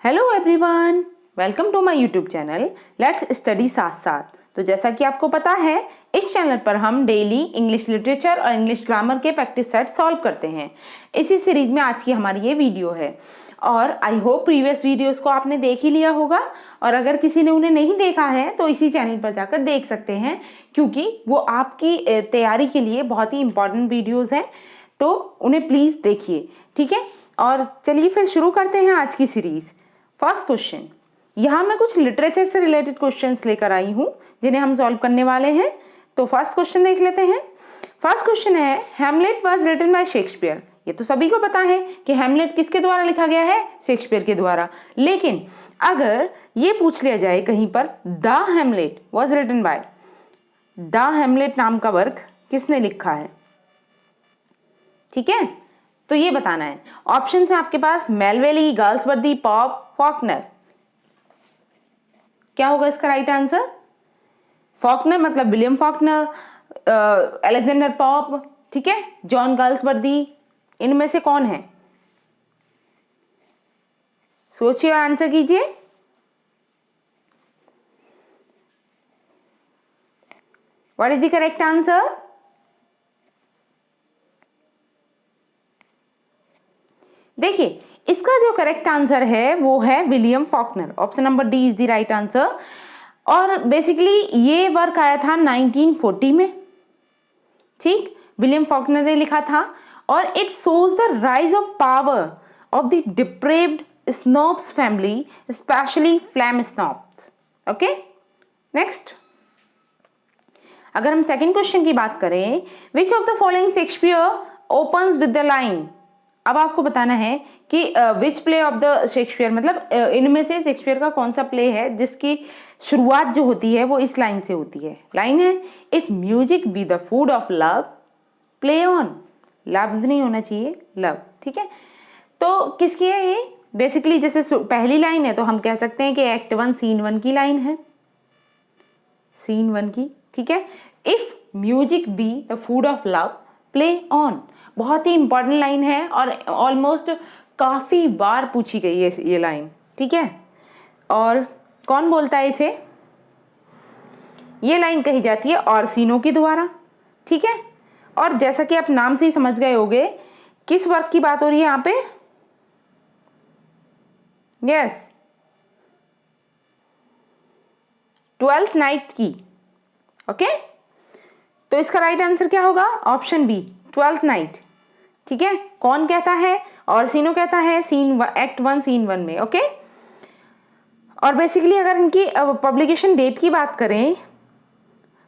Hello everyone, welcome to my YouTube channel let's study साथ साथ। तो जैसा कि आपको पता है, इस चैनल पर हम डेली इंग्लिश लिटरेचर और इंग्लिश ग्रामर के प्रैक्टिस सेट सॉल्व करते हैं। इसी सीरीज में आज की हमारी ये वीडियो है और आई होप प्रीवियस वीडियोस को आपने देख ही लिया होगा, और अगर किसी ने उन्हें नहीं देखा है तो इसी चैनल पर जाकर देख सकते हैं, क्योंकि वो आपकी तैयारी के लिए बहुत ही इंपॉर्टेंट वीडियोज़ हैं। तो उन्हें प्लीज़ देखिए, ठीक है। और चलिए फिर शुरू करते हैं आज की सीरीज़। फर्स्ट क्वेश्चन, यहाँ मैं कुछ लिटरेचर से रिलेटेड क्वेश्चंस लेकर आई हूँ जिन्हें हम सॉल्व करने वाले हैं। तो फर्स्ट क्वेश्चन देख लेते हैं। फर्स्ट क्वेश्चन है, Hamlet was written by Shakespeare. ये तो सभी को पता है कि हैमलेट किसके द्वारा लिखा गया है, शेक्सपियर के द्वारा। लेकिन अगर ये पूछ लिया जाए कहीं पर the Hamlet was written by, the Hamlet नाम का वर्क किसने लिखा है, ठीक है, तो ये बताना है। ऑप्शन है आपके पास मेलवेली, गाल्सवर्दी, पॉप, फॉकनर। क्या होगा इसका राइट आंसर? फॉकनर मतलब विलियम फॉकनर, अलेक्जेंडर पॉप, ठीक है, जॉन गाल्सवर्दी, इनमें से कौन है? सोचिए और आंसर कीजिए। What is the correct answer? देखिए, इसका जो करेक्ट आंसर है वो है William Faulkner. Option number D is the right answer. और बेसिकली ये वर्क आया था 1940 में, ठीक, विलियम फॉकनर ने लिखा था। और it shows the rise of power of the depraved Snopes family, specially Flem Snopes. Okay, next. अगर हम सेकंड क्वेश्चन की बात करें, which of the following Shakespeare opens with the line. अब आपको बताना है कि which play of the Shakespeare, मतलब इनमें से शेक्सपियर का कौन सा प्ले है जिसकी शुरुआत जो होती है वो इस लाइन से होती है। लाइन है, if music be the food of love, play on. Loves नहीं होना चाहिए, लव, ठीक है। तो किसकी है ये? बेसिकली जैसे पहली लाइन है तो हम कह सकते हैं कि एक्ट 1 सीन 1 की लाइन है, सीन 1 की, ठीक है। If music be the food of love, play on. बहुत ही इंपॉर्टेंट लाइन है और ऑलमोस्ट काफी बार पूछी गई है ये लाइन, ठीक है। और कौन बोलता है इसे? ये लाइन कही जाती है ऑर्सिनो के द्वारा, ठीक है। और जैसा कि आप नाम से ही समझ गए होंगे किस वर्क की बात हो रही है यहाँ पे। यस, ट्वेल्थ नाइट की। ओके, तो इसका राइट आंसर क्या होगा? ऑप्शन बी, ट्वेल्थ नाइट, ठीक है। कौन कहता है? ऑर्सिनो कहता है, सीन एक्ट 1 सीन 1 में। ओके, और बेसिकली अगर इनकी पब्लिकेशन डेट की बात करें,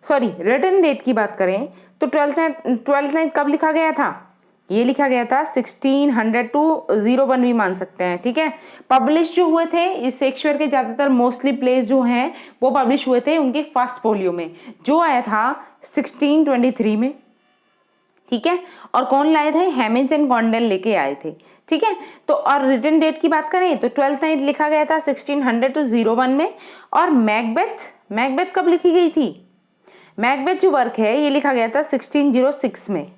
सॉरी रिटन डेट की बात करें, तो ट्वेल्थ नाइट कब लिखा गया था? ये लिखा गया था 1600 टू 01 भी मान सकते हैं, ठीक है। पब्लिश जो हुए थे इस शेक्सपियर के ज़्यादातर मोस्टली प्लेस जो हैं वो पब्लिश हुए थे उनके फर्स्ट फोलियो में, जो आया था 1623 में, ठीक है। और कौन लाए थे? हेमिंज एंड कॉन्डेल लेके आए थे, ठीक है। तो और रिटन डेट की बात करें तो ट्वेल्थ नाइट लिखा गया था 1600 टू 01 में। और मैकबेथ कब लिखी गई थी? मैकबेथ जो वर्क है ये लिखा गया था 1606 में,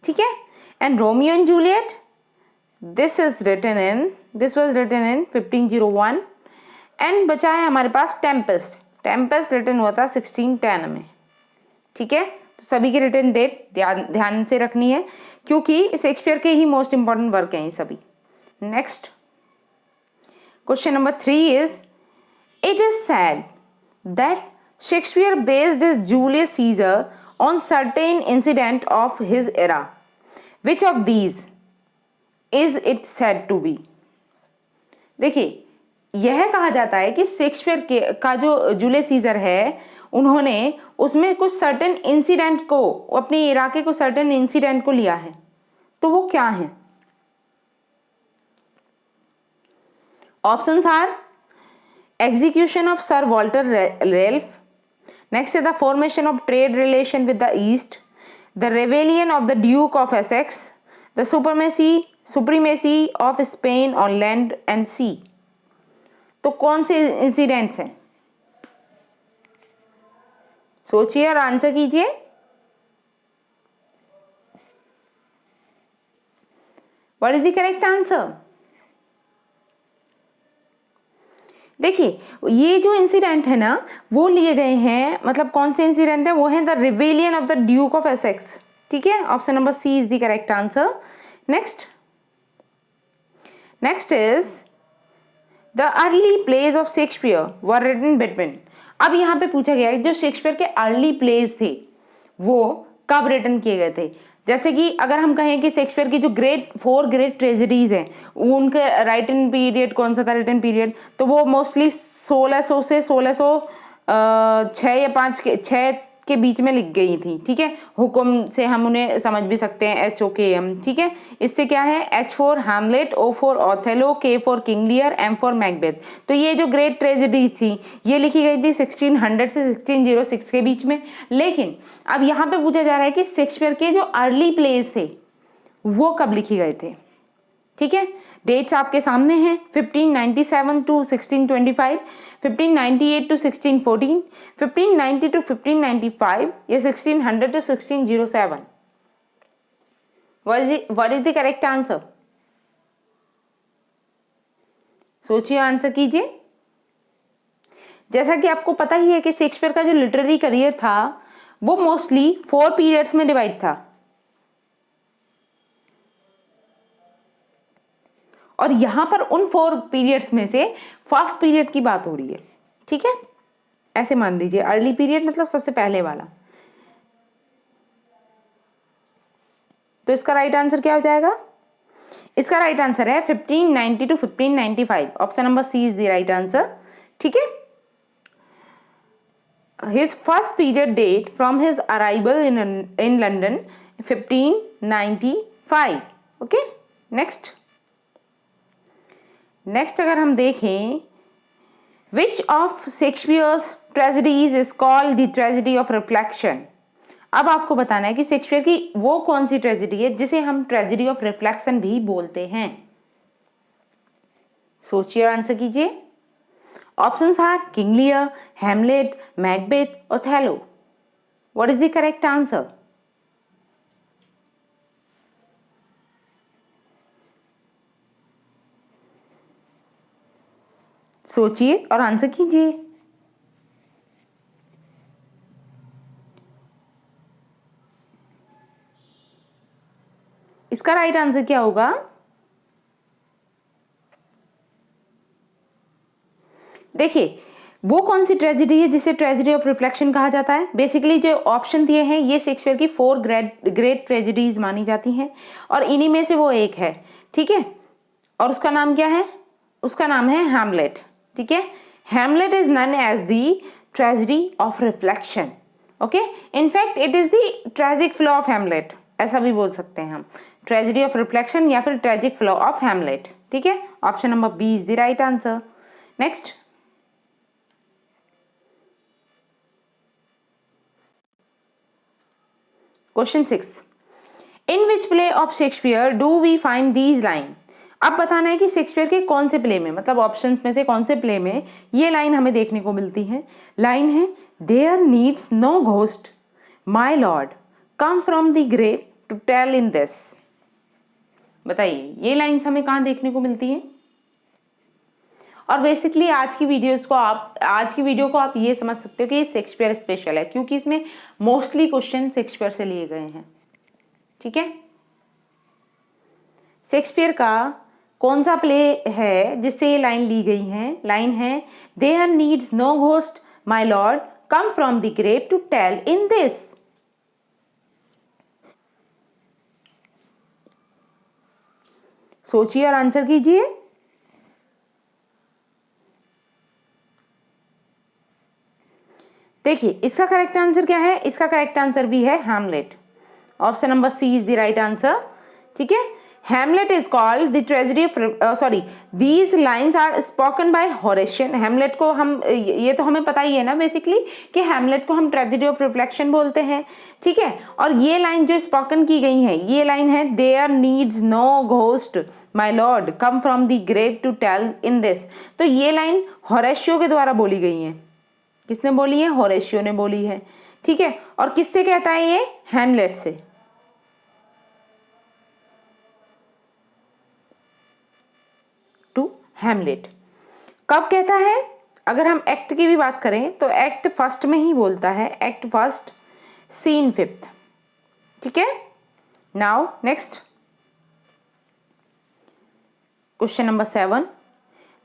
ठीक है। And Romeo and Juliet, this was written in 1501। And बचा है हमारे पास टेम्पेस्ट रिटन हुआ था 1610 में, ठीक है। तो सभी की रिटन डेट ध्यान से रखनी है क्योंकि शेक्सपियर के ही मोस्ट इंपॉर्टेंट वर्क हैं ये सभी। Next question number 3 is, it is sad that Shakespeare based his Julius Caesar on certain incident of his era. Which of these is it said to be? देखिए, यह कहा जाता है कि शेक्सपियर का जो जूलियस सीजर है उन्होंने उसमें कुछ सर्टेन इंसिडेंट को, अपने इरा के कुछ सर्टेन इंसिडेंट को लिया है, तो वो क्या है? Options are execution of Sir Walter Raleigh, next is the formation of trade relation with the east, the rebellion of the Duke of Essex, the supremacy of Spain on land and sea। तो कौन से incidents हैं? सोचिए और answer कीजिए। What is the correct answer? देखिए ये जो इंसिडेंट है ना वो लिए गए हैं, मतलब कौन से इंसिडेंट है, वो है the rebellion of the Duke of Essex. ठीक है, option number C is the correct answer. Next is the early plays of Shakespeare were written between. अब यहाँ पे पूछा गया है जो शेक्सपियर के अर्ली प्लेज थे वो कब रिटन किए गए थे। जैसे कि अगर हम कहें कि शेक्सपियर की जो फोर ग्रेट ट्रेजेडीज हैं उनके राइटिंग पीरियड कौन सा था, रिटन पीरियड, तो वो मोस्टली 1600 से 1606 या 5 के 6 के बीच में लिख गई थी। ठीक है, हुक्म से हम उन्हें समझ भी सकते हैं, HOKM। ठीक है, इससे क्या है, H for Hamlet, O for Othello, K for King Lear, M for Macbeth. तो ये जो ग्रेट ट्रेजेडी थी ये लिखी गई थी 1600 से 1606 के बीच में। लेकिन अब यहाँ पे पूछा जा रहा है कि शेक्सपियर के जो अर्ली प्लेज थे वो कब लिखे गए थे। ठीक है, डेट्स आपके सामने हैं, 1597 टू 1625, 1598 टू 1614, 1590 टू 1595 या 1600 to 1607। What is the correct answer? सोचिए, आंसर कीजिए। जैसा कि आपको पता ही है कि शेक्सपियर का जो लिटरेरी करियर था वो मोस्टली 4 पीरियड्स में डिवाइड था, और यहां पर उन 4 पीरियड्स में से फर्स्ट पीरियड की बात हो रही है। ठीक है, ऐसे मान लीजिए, अर्ली पीरियड मतलब सबसे पहले वाला। तो इसका राइट आंसर क्या हो जाएगा? इसका राइट आंसर है 1590 to 1595, option number C is the right answer. ठीक है, his first period date from his arrival in London 1595। Okay, next अगर हम देखें, which of Shakespeare's tragedies is called the tragedy of reflection. अब आपको बताना है कि शेक्सपियर की वो कौन सी ट्रेजेडी है जिसे हम ट्रेजेडी ऑफ रिफ्लेक्शन भी बोलते हैं। सोचिए, आंसर कीजिए। Options are King Lear, Hamlet, Macbeth, Othello. What is the correct answer? सोचिए और आंसर कीजिए। इसका राइट आंसर क्या होगा? देखिए, वो कौन सी ट्रेजेडी है जिसे ट्रेजेडी ऑफ रिफ्लेक्शन कहा जाता है। बेसिकली जो ऑप्शन दिए हैं ये शेक्सपियर की 4 ग्रेट ट्रेजेडीज मानी जाती हैं, और इन्हीं में से वो एक है। ठीक है, और उसका नाम क्या है? उसका नाम है हैमलेट। ठीक है, Hamlet is known as the tragedy of reflection. Okay, in fact it is the tragic flow of Hamlet, ऐसा भी बोल सकते हैं हम, ट्रेजेडी ऑफ रिफ्लेक्शन या फिर ट्रेजिक फ्लो ऑफ हैमलेट। ठीक है, option number B is the right answer. Next question 6, in which play of Shakespeare do we find these line. अब बताना है कि शेक्सपियर के कौन से प्ले में, मतलब ऑप्शंस में से कौन से प्ले में ये लाइन हमें देखने को मिलती है। लाइन है, there needs no ghost my lord come from the grave to tell in this. बताइए ये लाइन्स हमें कहाँ देखने को मिलती है। और बेसिकली आज की वीडियो को आप ये समझ सकते हो कि ये शेक्सपियर स्पेशल है, क्योंकि इसमें मोस्टली क्वेश्चन शेक्सपियर से लिए गए हैं। ठीक है, शेक्सपियर का कौन सा प्ले है जिससे ये लाइन ली गई है? लाइन है, there needs no ghost my lord come from the grave to tell in this. सोचिए और आंसर कीजिए। देखिए इसका करेक्ट आंसर क्या है? इसका करेक्ट आंसर भी है Hamlet, option number C is the right answer. ठीक है, Hamlet is called the tragedy of these lines are spoken by होरेशियन। हैमलेट को हम, ये तो हमें पता ही है ना बेसिकली कि हैमलेट को हम ट्रेजेडी ऑफ रिफ्लेक्शन बोलते हैं। ठीक है, और ये लाइन जो स्पोकन की गई है ये लाइन है, there needs no ghost my lord come from the grave to tell in this. तो ये लाइन होरेशियो के द्वारा बोली गई है। किसने बोली है? होरेशियो ने बोली है। ठीक है, और किससे कहता है ये? हैमलेट से। To Hamlet. कब कहता है? अगर हम एक्ट की भी बात करें तो एक्ट फर्स्ट में ही बोलता है, एक्ट फर्स्ट सीन फिफ्थ। ठीक है, now next question number 7,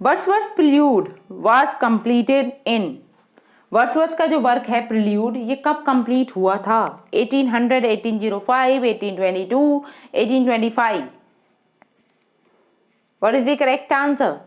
Wordsworth Prelude was completed in. Wordsworth का जो वर्क है प्रिल्यूड, ये कब कंप्लीट हुआ था? 1800, 1805, 1822, 1825। What is the correct answer?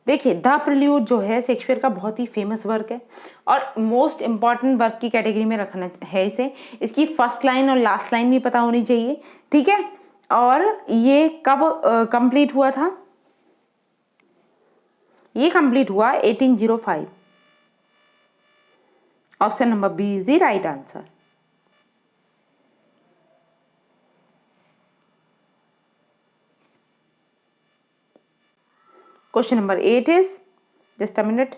देखिए, द प्रिल्यूड जो है शेक्सपियर का बहुत ही फेमस वर्क है और मोस्ट इंपॉर्टेंट वर्क की कैटेगरी में रखना है इसे। इसकी फर्स्ट लाइन और लास्ट लाइन भी पता होनी चाहिए। ठीक है, और ये कब कंप्लीट हुआ था? ये कंप्लीट हुआ 1805। Option number B is the right answer. Question number 8 is, just a minute.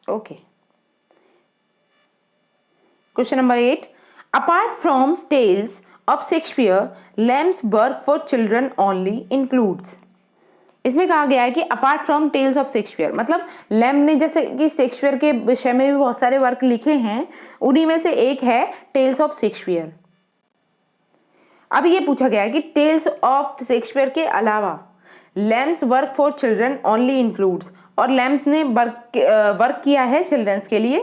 Okay. Question number 8. Apart from tales of Shakespeare, Lamb's work for children only includes. इसमें कहा गया है कि apart from Tales of Shakespeare, मतलब Lamb ने जैसे कि Shakespeare के विषय में भी बहुत सारे वर्क लिखे हैं, उन्हीं में से एक है टेल्स ऑफ शेक्सपियर। अब ये पूछा गया है कि टेल्स ऑफ शेक्सपियर के अलावा Lamb's work for children only includes, और लैम्स ने वर्क किया है चिल्ड्रंस के लिए।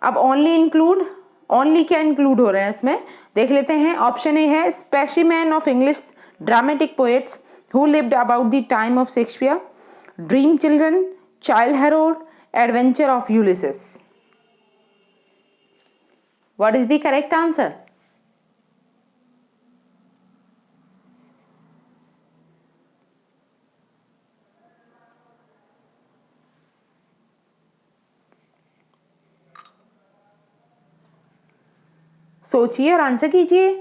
अब ओनली इंक्लूड, ओनली क्या इंक्लूड हो रहे हैं इसमें, देख लेते हैं। ऑप्शन ए है specimen of English dramatic poets who lived about the time of Shakespeare, dream children, child Harold, adventure of Ulysses. What is the correct answer? सोचिए और आंसर कीजिए।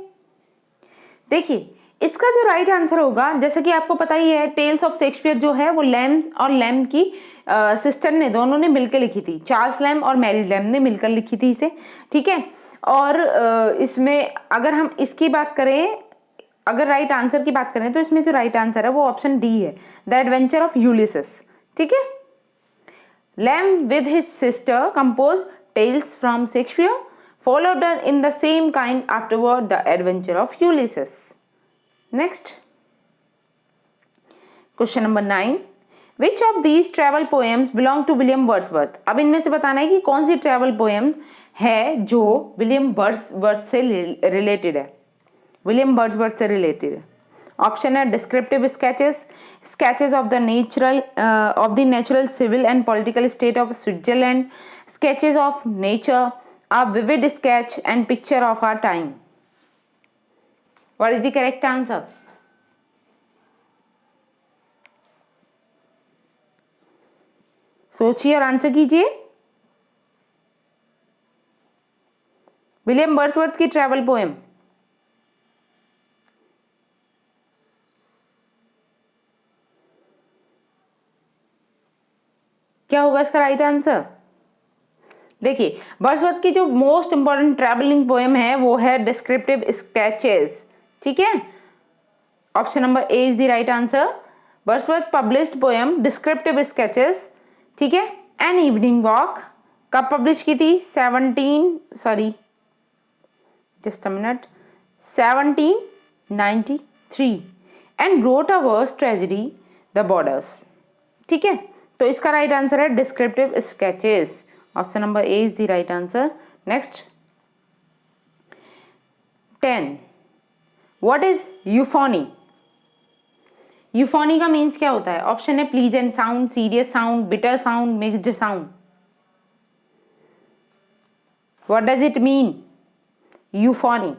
देखिए, इसका जो राइट आंसर होगा, जैसे कि आपको पता ही है, टेल्स ऑफ शेक्सपियर जो है वो लैम्ब और लैम्ब की सिस्टर ने, दोनों ने मिलकर लिखी थी। चार्ल्स लैम्ब और मैरी लैम्ब ने मिलकर लिखी थी इसे। ठीक है, और इसमें अगर हम इसकी बात करें, अगर राइट आंसर की बात करें, तो इसमें जो राइट आंसर है वो ऑप्शन डी है, द एडवेंचर ऑफ यूलिसेस। ठीक है, Lamb with his sister compose Tales from Shakespeare, followed in the same kind afterward the adventure of Ulysses. Next, question number 9. Which of these travel poems belong to William Wordsworth? अब इनमें से बताना है कि कौन सी travel poem है जो William Wordsworth से रिलेटेड है, विलियम वर्ड्सवर्थ से रिलेटेड है। ऑप्शन है descriptive sketches, sketches of the natural civil and political state of Switzerland, sketches of nature, a vivid sketch and picture of our time. What is the correct answer? सोचिए और answer कीजिए। William Wordsworth की travel poem, क्या होगा इसका right answer? देखिए, Wordsworth की जो मोस्ट इंपॉर्टेंट ट्रैवलिंग पोएम है वो है डिस्क्रिप्टिव स्केचेस। ठीक है, option number A is the right answer. Wordsworth published poem descriptive sketches, ठीक है, एन इवनिंग वॉक, कब पब्लिश की थी? 1793 and wrote a verse tragedy the borderers. ठीक है, तो इसका राइट आंसर है descriptive sketches. Option number A is the right answer. Next, 10. What is euphony? Euphony का मीन्स क्या होता है? ऑप्शन है pleasant sound, serious sound, bitter sound, mixed sound. What does it mean euphony?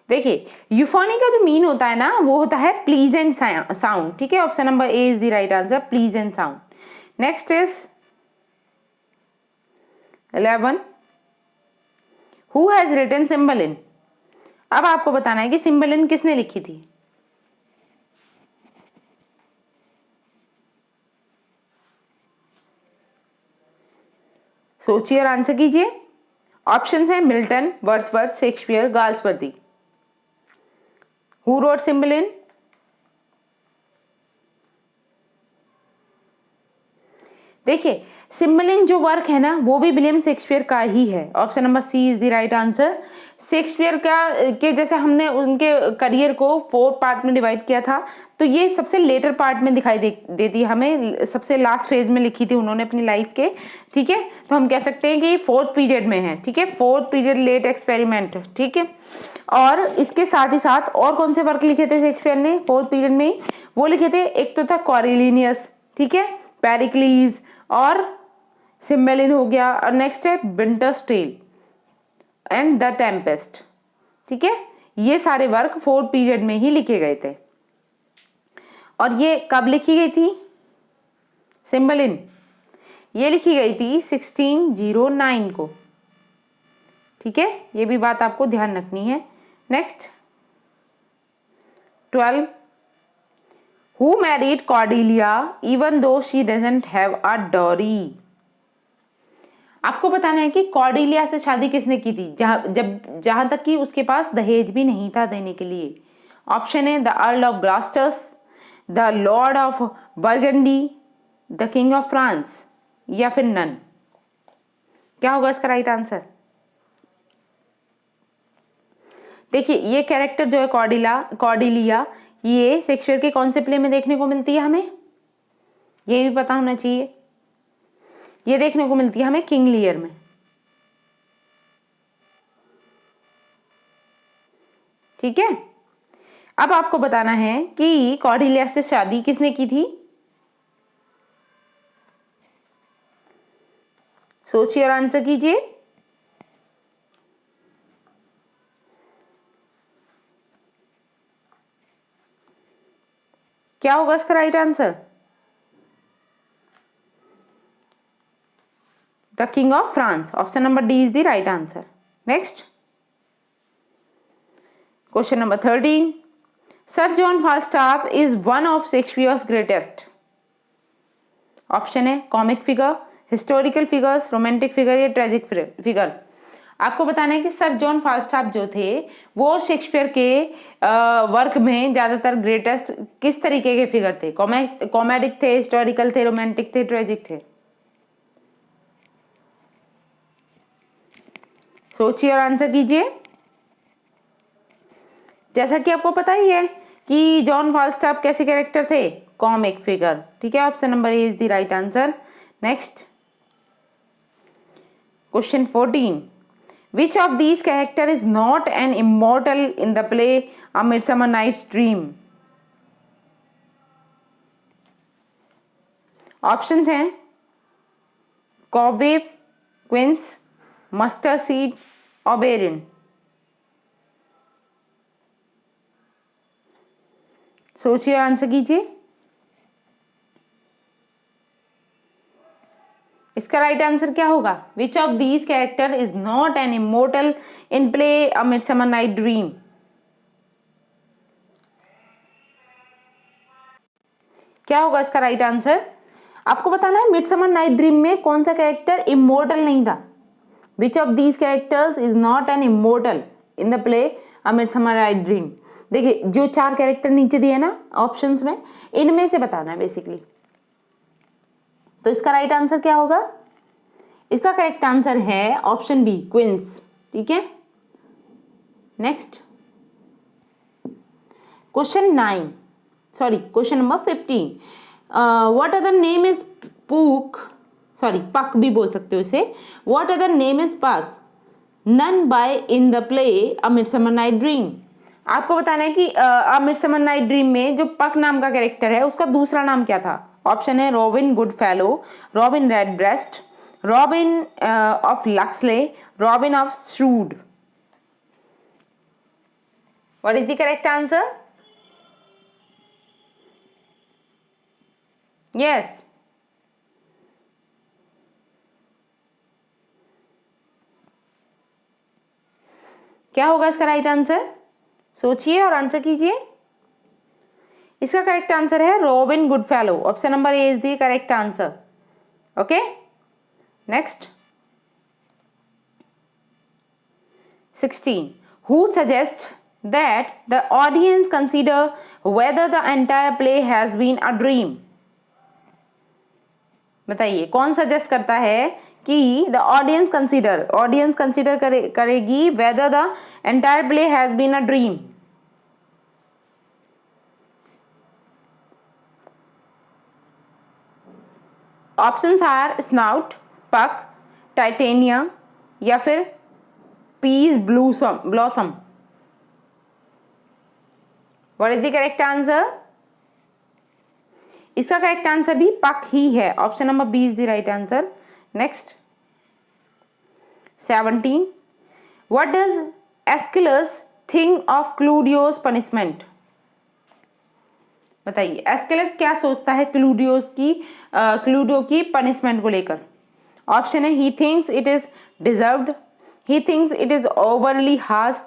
देखिए, euphony का जो mean होता है ना, वो होता है प्लीजेंट साउंड। ठीक है, option number A is the right answer, pleasant sound. Next is 11. Who has written Cymbeline? अब आपको बताना है कि सिम्बलिन किसने लिखी थी। सोचिए और आंसर कीजिए। ऑप्शंस हैं Milton, Wordsworth, Shakespeare, Galsworthy. Who wrote Cymbeline? देखिए सिम्बलिन जो वर्क है ना वो भी विलियम शेक्सपियर का ही है। Option number C is the right answer. Shakespeare का के जैसे हमने उनके करियर को 4 पार्ट में डिवाइड किया था, तो ये सबसे लेटर पार्ट में दिखाई देती है हमें, सबसे लास्ट फेज में लिखी थी उन्होंने अपनी लाइफ के। ठीक है, तो हम कह सकते हैं कि 4th पीरियड में है। ठीक है, 4th पीरियड लेट एक्सपेरिमेंट। ठीक है, और इसके साथ ही साथ और कौन से वर्क लिखे थे शेक्सपियर ने 4th पीरियड में? वो लिखे थे, एक तो था कॉरिलिनियस, ठीक है, पेरिक्लीज और सिम्बेलिन हो गया, और नेक्स्ट है Winter's Tale and the Tempest. ठीक है, ये सारे वर्क 4th पीरियड में ही लिखे गए थे। और ये कब लिखी गई थी सिम्बेलिन? ये लिखी गई थी 1609 को। ठीक है, ये भी बात आपको ध्यान रखनी है। Next 12, who married Cordelia even though she doesn't have a dowry? आपको बताना है कि कॉर्डेलिया से शादी किसने की थी जहां तक कि उसके पास दहेज भी नहीं था देने के लिए। ऑप्शन है the earl of Gloucester's, the lord of Burgundy, the king of France, या फिर नन। क्या होगा इसका राइट आंसर? देखिए ये कैरेक्टर जो है कॉर्डेलिया, ये शेक्सपियर के कौन से प्ले में देखने को मिलती है हमें? ये भी पता होना चाहिए। ये देखने को मिलती है हमें किंग लियर में। ठीक है, अब आपको बताना है कि कॉर्डेलिया से शादी किसने की थी? सोचिए और आंसर कीजिए। क्या होगा इसका right answer? The king of France. Option number D is the right answer. Next question number 13, sir John Falstaff is one of Shakespeare's greatest. Option है comic figure, historical figures, romantic figure या tragic figure. आपको बताना है कि sir John फाल्स्टाफ जो थे वो Shakespeare के वर्क में ज्यादातर ग्रेटेस्ट किस तरीके के फिगर थे? कॉमेडिक थे, हिस्टोरिकल थे, रोमांटिक थे, ट्रेजिक थे? सोचिए और आंसर कीजिए। जैसा कि आपको पता ही है कि जॉन फाल्स्टाफ कैसे कैरेक्टर थे? Comic figure. ठीक है, option number A is the right answer. Next question 14, which of these character is not an immortal in the play a Midsummer Night's Dream? Options हैं Cobweb, Quince, Mustard Seed, Oberon. सोचिए answer कीजिए। इसका right answer क्या होगा? Which of these character is not an immortal in play a Midsummer Night dream? क्या होगा इसका right answer? आपको बताना है मिडसमर नाइट ड्रीम में कौन सा कैरेक्टर इमोर्टल नहीं था। विच of these characters is not an immortal in the play a Midsummer Night dream? देखिए जो 4 कैरेक्टर नीचे दिए ना ऑप्शंस में, इनमें से बताना है बेसिकली। तो इसका राइट आंसर क्या होगा? इसका करेक्ट आंसर है ऑप्शन बी, क्विंस। ठीक है, next question number 15, what other name is Puck भी बोल सकते हो इसे। What other name is Puck known by in the play a Midsummer Night dream? आपको बताना है कि अ मिडसमर नाइट ड्रीम में जो पक नाम का कैरेक्टर है उसका दूसरा नाम क्या था? ऑप्शन है Robin Goodfellow, Robin Redbreast, Robin of Loxley, Robin of Shrewd. What is the correct answer? Yes, क्या होगा इसका राइट आंसर? सोचिए और आंसर कीजिए। इसका करेक्ट आंसर है Robin Goodfellow. Option number A is the correct answer. Okay, next 16. Who suggests that the audience consider whether the entire play has been a dream? बताइए कौन सजेस्ट करता है कि द ऑडियंस कंसिडर करेगी whether the entire play has been a dream? Options are Snout, Puck, Titania या फिर Peaseblossom. What is the correct answer? इसका correct answer भी पक ही है. Option number B is the right answer. Next 17. What does Aeschylus think of Claudio's punishment? बताइए Aeschylus क्या सोचता है क्लूडियो की पनिशमेंट को लेकर. ऑप्शन है he thinks it is deserved, he thinks it is overly harsh,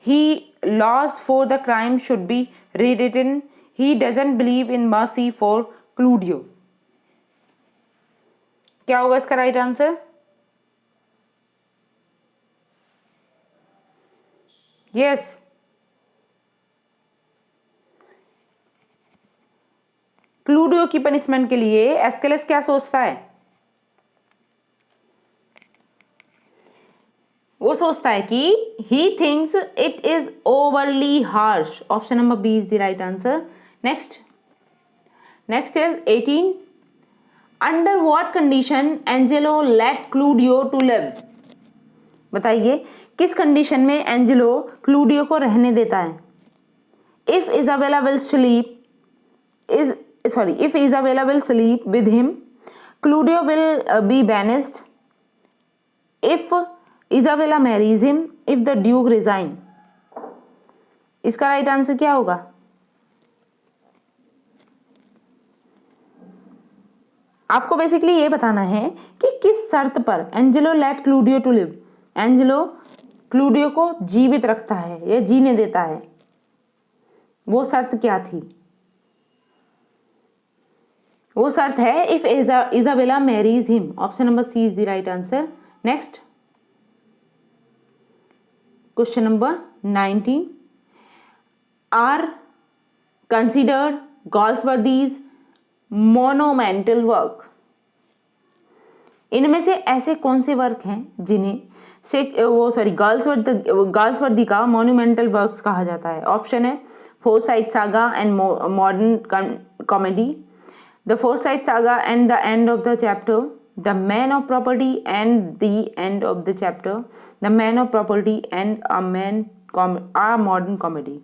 he laws for the crime should be rewritten, he doesn't believe in mercy for Claudio. क्या होगा इसका राइट आंसर? यस, क्लूडियो की punishment के लिए Escalus क्या सोचता है? वो सोचता है कि he thinks it is overly harsh. Option number B is the right answer. Next is 18. Under what condition Angelo let Claudio to live? बताइए किस कंडीशन में एंजेलो क्लूडियो को रहने देता है? If Isabella will sleep with him, Claudio will be banished. If Isabella marries him, if the Duke resign. इसका right answer क्या होगा? आपको बेसिकली ये बताना है कि किस शर्त पर Angelo let Claudio to live, Angelo Claudio को जीवित रखता है या जीने देता है. वो शर्त क्या थी? वो शर्त है if Isabella marries him. Option number C is the right answer. Next question number 19. Are considered Galsworthy's monumental work? इनमें से ऐसे कौन से वर्क हैं जिन्हें गाल्सवर्दी का मोन्यूमेंटल वर्क्स कहा जाता है? ऑप्शन है foresight saga and modern comedy, The Forsyte Saga and the End of the Chapter, The Man of Property and the End of the Chapter, The Man of Property and a Modern Comedy.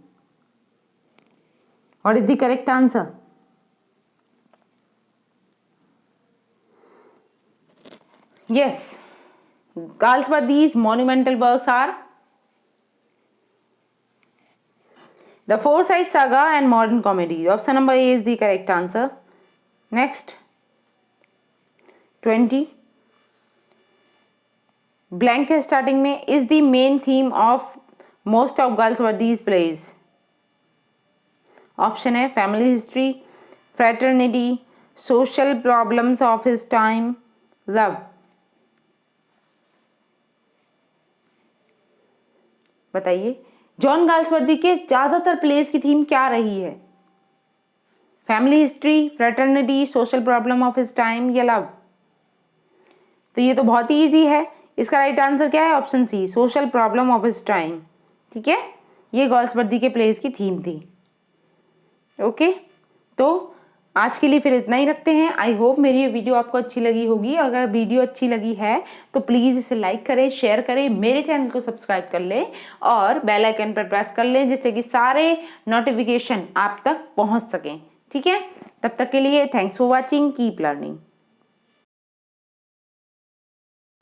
What is the correct answer? Yes, Galsworthy's monumental works are The Forsyte Saga and Modern Comedy. Option number A is the correct answer. Next 20. Blank है starting में. Is the main theme of most of Galsworthy's plays? Option है family history, fraternity, social problems of his time, love. बताइए John Galsworthy के ज्यादातर plays की theme क्या रही है? Family history, fraternity, social problem of his time या love? तो ये तो बहुत ही इजी है. इसका राइट आंसर क्या है? Option c, social problem of his time. ठीक है, ये गाल्सवर्दी के प्लेस की थीम थी. ओके, तो आज के लिए फिर इतना ही रखते हैं. आई होप मेरी ये वीडियो आपको अच्छी लगी होगी. अगर वीडियो अच्छी लगी है तो प्लीज़ इसे लाइक करें, शेयर करें, मेरे चैनल को सब्सक्राइब कर लें और बेल आइकन पर प्रेस कर लें जिससे कि सारे नोटिफिकेशन आप तक पहुंच सकें. ठीक है, तब तक के लिए thanks for watching, keep learning.